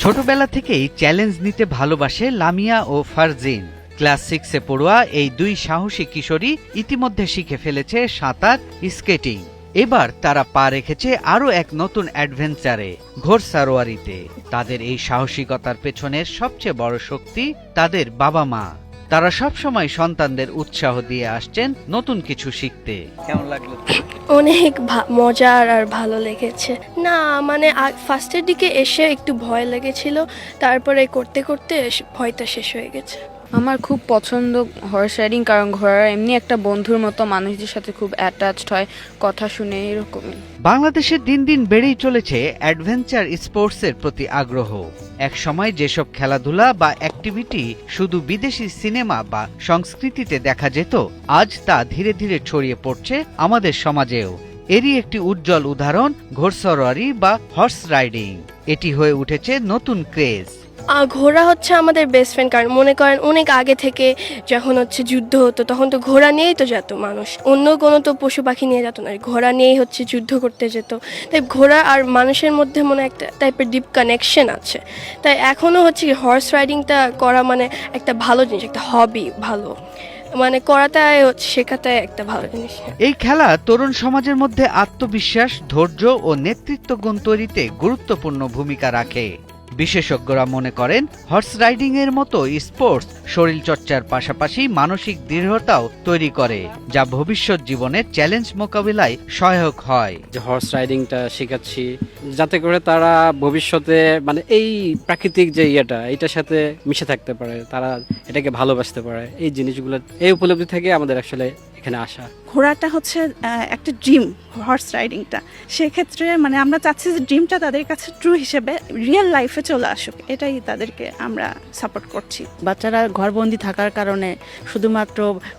ছোটবেলা থেকেই চ্যালেঞ্জ নিতে ভালোবাসে লামিয়া ও ফারজিন। ক্লাস 6-এ পড়ুয়া এই দুই সাহসী কিশোরী ইতিমধ্যে শিখে ফেলেছে সাঁতার, স্কেটিং। এবার তারা পা রেখেছে আরও এক নতুন অ্যাডভেঞ্চারে, ঘোড়সাওয়ারিতে। তাদের এই সাহসিকতার পেছনের সবচেয়ে বড় শক্তি তাদের বাবা মা। তারা সবসময় সন্তানদের উৎসাহ দিয়ে আসছেন নতুন কিছু শিখতে। কেমন লাগলো? অনেক মজার আর ভালো লেগেছে। না মানে ফার্স্টের দিকে এসে একটু ভয় লেগেছিল, তারপরে করতে করতে ভয়টা শেষ হয়ে গেছে। আমার খুব পছন্দ হর্স রাইডিং, কারণ ঘোড়া এমনি একটা বন্ধুর মতো, মানুষদের সাথে খুব অ্যাটাচড হয়, কথা শুনে এরকমই। বাংলাদেশে দিন দিন বেড়েই চলেছে অ্যাডভেঞ্চার স্পোর্টসের প্রতি আগ্রহ। এক সময় যেসব খেলাধুলা বা অ্যাক্টিভিটি শুধু বিদেশি সিনেমা বা সংস্কৃতিতে দেখা যেত, আজ তা ধীরে ধীরে ছড়িয়ে পড়ছে আমাদের সমাজেও। এরই একটি উজ্জ্বল উদাহরণ ঘোড়সওয়ারি বা হর্স রাইডিং। এটি হয়ে উঠেছে নতুন ক্রেজ। ঘোড়া হচ্ছে আমাদের বেস্ট ফ্রেন্ড, কারণ মনে করেন অনেক আগে থেকে যখন হচ্ছে যুদ্ধ হতো তখন তো ঘোড়া নিয়েই তো যেত মানুষ, অন্য কোনো তো পশু পাখি নিয়ে যেত না, ঘোড়া নিয়েই হচ্ছে যুদ্ধ করতে যেত। তাই ঘোড়া আর মানুষের মধ্যে মনে একটা টাইপের ডিপ কানেকশন আছে। তাই এখনও হচ্ছে হর্স রাইডিংটা করা মানে একটা ভালো জিনিস, একটা হবি, ভালো মানে করাটাই হচ্ছে শেখাটাই একটা ভালো জিনিস। এই খেলা তরুণ সমাজের মধ্যে আত্মবিশ্বাস, ধৈর্য ও নেতৃত্ব গুণ তৈরিতে গুরুত্বপূর্ণ ভূমিকা রাখে। বিশেষজ্ঞরা মনে করেন হর্স রাইডিং এর মতো স্পোর্টস শরীরচর্চার পাশাপাশি মানসিক দৃঢ়তাও তৈরি করে, যা ভবিষ্যৎ জীবনের চ্যালেঞ্জ মোকাবিলায় সহায়ক হয়। যে হর্স রাইডিংটা শেখাচ্ছি যাতে করে তারা ভবিষ্যতে মানে এই প্রাকৃতিক যে এটার সাথে মিশে থাকতে পারে, তারা এটাকে ভালোবাসতে পারে। এই জিনিসগুলো, এই উপলব্ধি থেকে আমাদের আসলে এখানে আসা। ঘোড়াটা হচ্ছে একটা ড্রিম, হর্স রাইডিংটা। সেক্ষেত্রে মানে আমরা চাচ্ছি যে ড্রিমটা তাদের কাছে ট্রু হিসেবে রিয়েল লাইফে চলে আসুক, এটাই তাদেরকে আমরা সাপোর্ট করছি। বাচ্চারা ঘরবন্দি থাকার কারণে শুধুমাত্র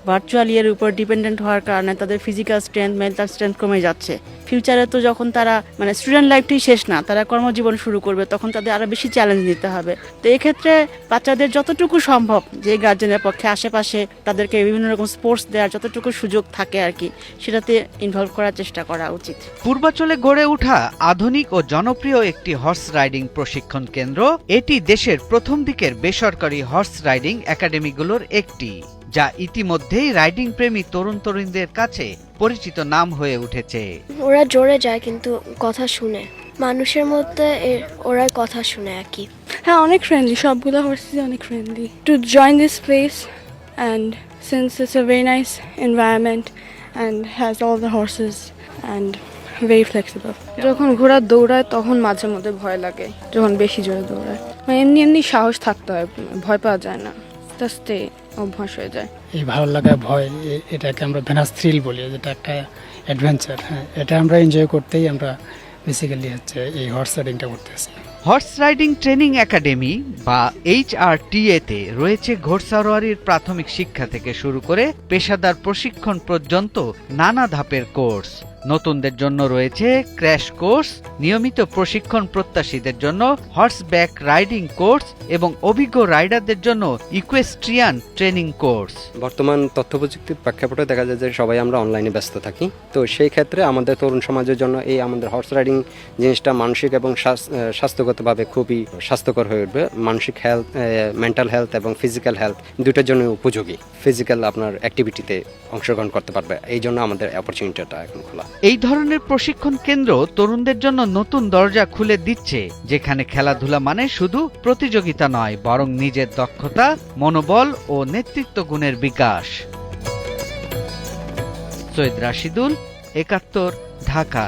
ভার্চুয়াল ইয়ের উপর ডিপেন্ডেন্ট হওয়ার কারণে তাদের ফিজিক্যাল স্ট্রেংথ, মেন্টাল স্ট্রেংথ কমে যাচ্ছে। ফিউচারে তো যখন তারা মানে স্টুডেন্ট লাইফটাই শেষ না, তারা কর্মজীবন শুরু করবে, তখন তাদের আরও বেশি চ্যালেঞ্জ নিতে হবে। তো এক্ষেত্রে বাচ্চাদের যতটুকু সম্ভব, যে গার্জেনের পক্ষে আশেপাশে তাদেরকে বিভিন্ন রকম স্পোর্টস দেওয়ার যতটুকু সুযোগ থাকে আর কি, সেটাতে ইনভলভ করার চেষ্টা করা উচিত। পূর্বাঞ্চলে গড়ে ওঠা আধুনিক ও জনপ্রিয় একটি হর্স রাইডিং প্রশিক্ষণ কেন্দ্র, এটি দেশের প্রথম দিকের বেসরকারি হর্স রাইডিং একাডেমিগুলোর একটি, যা ইতিমধ্যেই রাইডিং প্রেমী তরুণ তরুণীদের কাছে পরিচিত নাম হয়ে উঠেছে। ওরা জোরে যায় কিন্তু কথা শুনে, মানুষের মধ্যে ওরা কথা শুনে আর কি। হ্যাঁ, অনেক ফ্রেন্ডলি, সবগুলো হর্সেস অনেক friendly. To join this place and since it's a very nice environment and has all the horse's and very flexible. যখন ঘোড়া দৌড়ায় তখন মাঝে মধ্যে ভয় লাগে, যখন বেশি জোরে দৌড়ায়। মানে এমনি এমনি সাহস থাকতে হয়, ভয় পাওয়া যায় না, আস্তে আস্তে অভ্যাস হয়ে যায়। এই ভালো লাগা, ভয়, এটাকে আমরা ভেনাস থ্রিল বলি, যেটা একটা অ্যাডভেঞ্চার। হ্যাঁ, এটা আমরা এনজয় করতেই আমরা বেসিক্যালি হচ্ছে এই হর্স রাইডিংটা করতেছি। হর্স রাইডিং ট্রেনিং একাডেমি বা HRTA তে রয়েছে ঘোড়সওয়ারির প্রাথমিক শিক্ষা থেকে শুরু করে পেশাদার প্রশিক্ষণ পর্যন্ত নানা ধাপের কোর্স। নতুনদের জন্য রয়েছে ক্র্যাশ কোর্স, নিয়মিত প্রশিক্ষণ প্রত্যাশীদের জন্য হর্সব্যাক রাইডিং কোর্স এবং অভিজ্ঞ রাইডারদের জন্য ইকুয়েস্ট্রিয়ান ট্রেনিং কোর্স। বর্তমান তথ্য প্রযুক্তির প্রেক্ষাপটে দেখা যায় যে সবাই আমরা অনলাইনে ব্যস্ত থাকি। তো সেই ক্ষেত্রে আমাদের তরুণ সমাজের জন্য এই আমাদের হর্স রাইডিং জিনিসটা মানসিক এবং স্বাস্থ্যগতভাবে খুবই স্বাস্থ্যকর হয়ে উঠবে। মানসিক হেলথ, মেন্টাল হেলথ এবং ফিজিক্যাল হেলথ দুটোর জন্য উপযোগী। ফিজিক্যাল আপনার অ্যাক্টিভিটিতে অংশগ্রহণ করতে পারবে, এই জন্য আমাদের অপরচুনিটিটা এখন খোলা। এই ধরনের প্রশিক্ষণ কেন্দ্র তরুণদের জন্য নতুন দরজা খুলে দিচ্ছে, যেখানে খেলাধুলা মানে শুধু প্রতিযোগিতা নয়, বরং নিজের দক্ষতা, মনোবল ও নেতৃত্ব গুণের বিকাশ। সৈয়দ রাশিদুল, ৭১, ঢাকা।